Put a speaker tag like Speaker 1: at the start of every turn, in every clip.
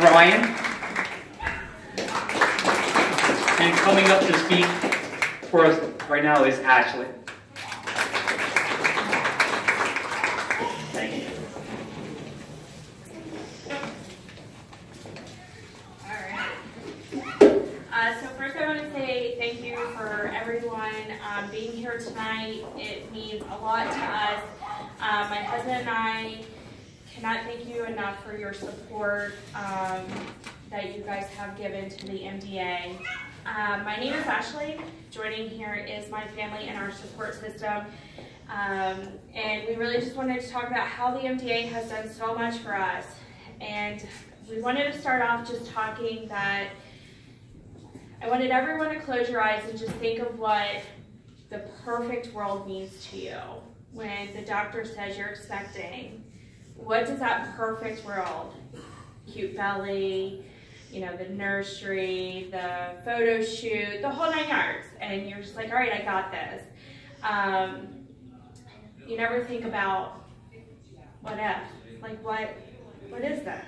Speaker 1: Ryan. And coming up to speak for us right now is Ashley. Thank you.
Speaker 2: So first I want to say thank you for everyone being here tonight. It means a lot to us. My husband and I cannot thank you enough for your support that you guys have given to the MDA. My name is Ashley. Joining here is my family and our support system. And we really just wanted to talk about how the MDA has done so much for us. And we wanted to start off just talking that I wanted everyone to close your eyes and just think of what the perfect world means to you. When the doctor says you're expecting, what does that perfect world? Cute belly, you know, the nursery, the photo shoot, the whole 9 yards. And you're just like, all right, I got this. You never think about what if, like what is this?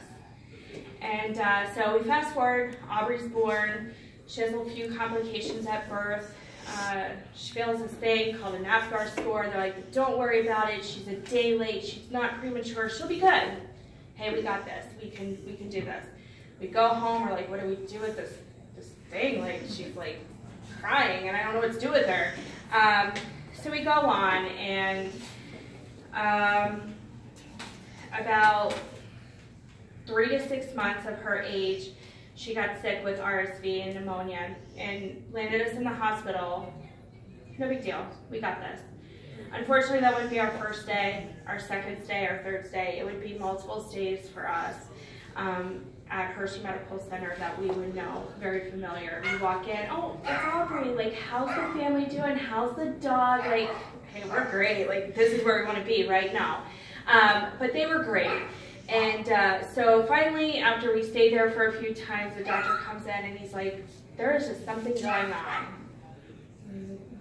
Speaker 2: And so we fast forward, Aubrey's born. She has a few complications at birth. She fails this thing called an AFGAR score. They're like, don't worry about it. She's a day late. She's not premature. She'll be good. Hey, we got this. We can do this. We go home. We're like, what do we do with this thing? Like, she's like crying, and I don't know what to do with her. So we go on, and about 3 to 6 months of her age, she got sick with RSV and pneumonia and landed us in the hospital. No big deal, we got this. Unfortunately, that wouldn't be our first day, our second day, our third day. It would be multiple stays for us at Hershey Medical Center that we would know, very familiar. We walk in, oh, it's Aubrey, like, how's the family doing? How's the dog? Like, hey, we're great, like, this is where we want to be right now. But they were great. And so finally, after we stayed there for a few times, the doctor comes in and he's like, there is just something going on.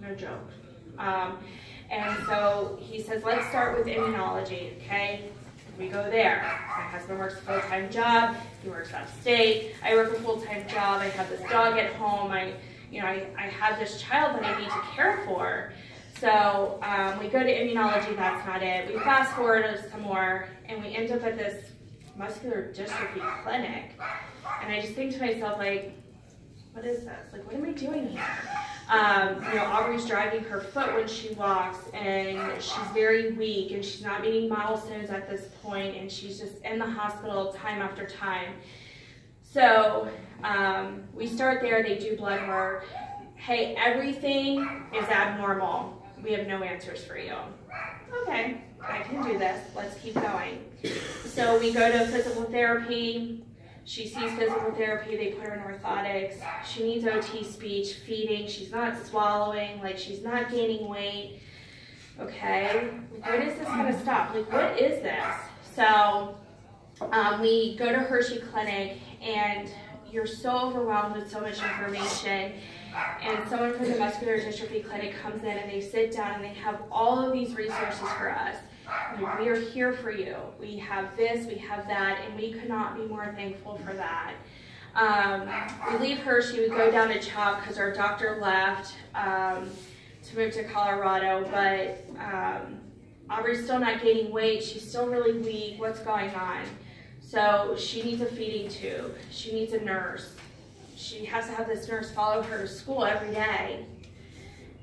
Speaker 2: No joke. And so he says, let's start with immunology, okay? We go there. My husband works a full-time job. He works out of state. I work a full-time job. I have this dog at home. I have this child that I need to care for. So we go to immunology, that's not it. We fast forward some more, and we end up at this muscular dystrophy clinic. And I just think to myself, like, what is this? Like, what am I doing here? You know, Aubrey's dragging her foot when she walks, and she's very weak, and she's not meeting milestones at this point, and she's just in the hospital time after time. So we start there, they do blood work. Hey, everything is abnormal. We have no answers for you. Okay, I can do this. Let's keep going. So we go to physical therapy. She sees physical therapy. They put her in orthotics. She needs OT speech, feeding. She's not swallowing. Like, she's not gaining weight. Okay, when is this going to stop? Like, what is this? So we go to Hershey Clinic, and you're so overwhelmed with so much information. And someone from the Muscular Dystrophy Clinic comes in, and they sit down, and they have all of these resources for us. Like, we are here for you. We have this, we have that, and we could not be more thankful for that. We leave Hershey, we go down to CHOP because our doctor left to move to Colorado, but Aubrey's still not gaining weight. She's still really weak. What's going on? So she needs a feeding tube. She needs a nurse. She has to have this nurse follow her to school every day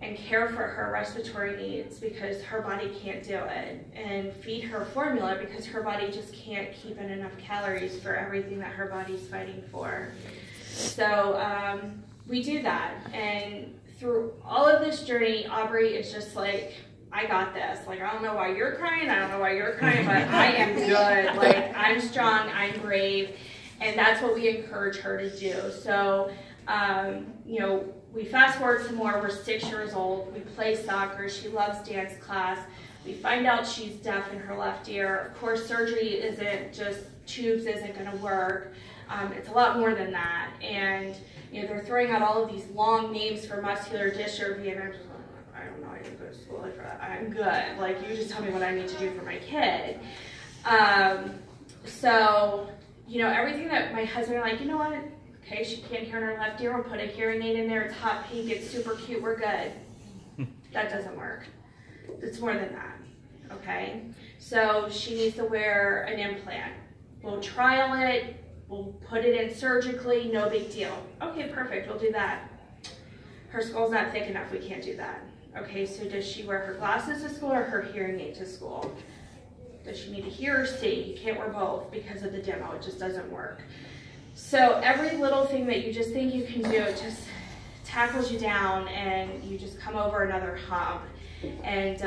Speaker 2: and care for her respiratory needs because her body can't do it, and feed her formula because her body just can't keep in enough calories for everything that her body's fighting for. So we do that, and through all of this journey, Aubrey is just like, I got this. Like, I don't know why you're crying, I don't know why you're crying, but I am good. Like, I'm strong, I'm brave. And that's what we encourage her to do. So, you know, we fast forward some more. We're 6 years old. We play soccer. She loves dance class. We find out she's deaf in her left ear. Of course, surgery isn't just tubes isn't going to work. It's a lot more than that. And, you know, they're throwing out all of these long names for muscular dystrophy. And I'm just like, I don't know. I didn't go to school for that. I'm good. Like, you just tell me what I need to do for my kid. So, you know, everything that my husband are like, you know what, okay, she can't hear in her left ear, we'll put a hearing aid in there, it's hot pink, it's super cute, we're good. That doesn't work. It's more than that, okay? So she needs to wear an implant. We'll trial it, we'll put it in surgically, no big deal. Okay, perfect, we'll do that. Her skull's not thick enough, we can't do that. Okay, so does she wear her glasses to school or her hearing aid to school? Does she need to hear or see? You can't wear both because of the demo, it just doesn't work. So every little thing that you just think you can do, it just tackles you down and you just come over another hump. And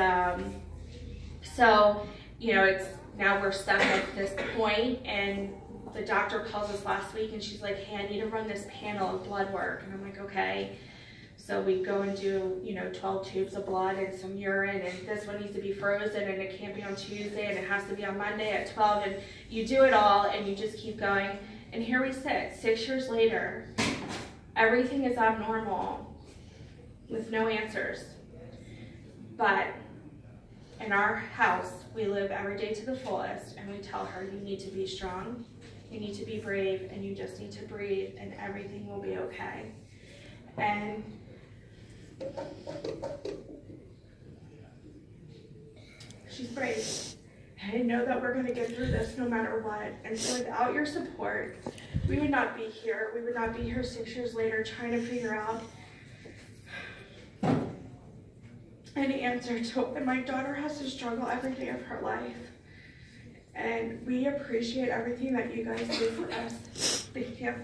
Speaker 2: so, you know, it's now we're stuck at this point, and the doctor calls us last week and she's like, hey, I need to run this panel of blood work. And I'm like, okay. So we go and do, you know, 12 tubes of blood and some urine, and this one needs to be frozen, and it can't be on Tuesday, and it has to be on Monday at 12, and you do it all, and you just keep going. And here we sit, 6 years later, everything is abnormal with no answers. But in our house, we live every day to the fullest, and we tell her, you need to be strong, you need to be brave, and you just need to breathe, and everything will be okay. And she's brave. I know that we're going to get through this no matter what. And so without your support, we would not be here. We would not be here 6 years later trying to figure out any answer to it. And my daughter has to struggle every day of her life. And we appreciate everything that you guys do for us. Thank you.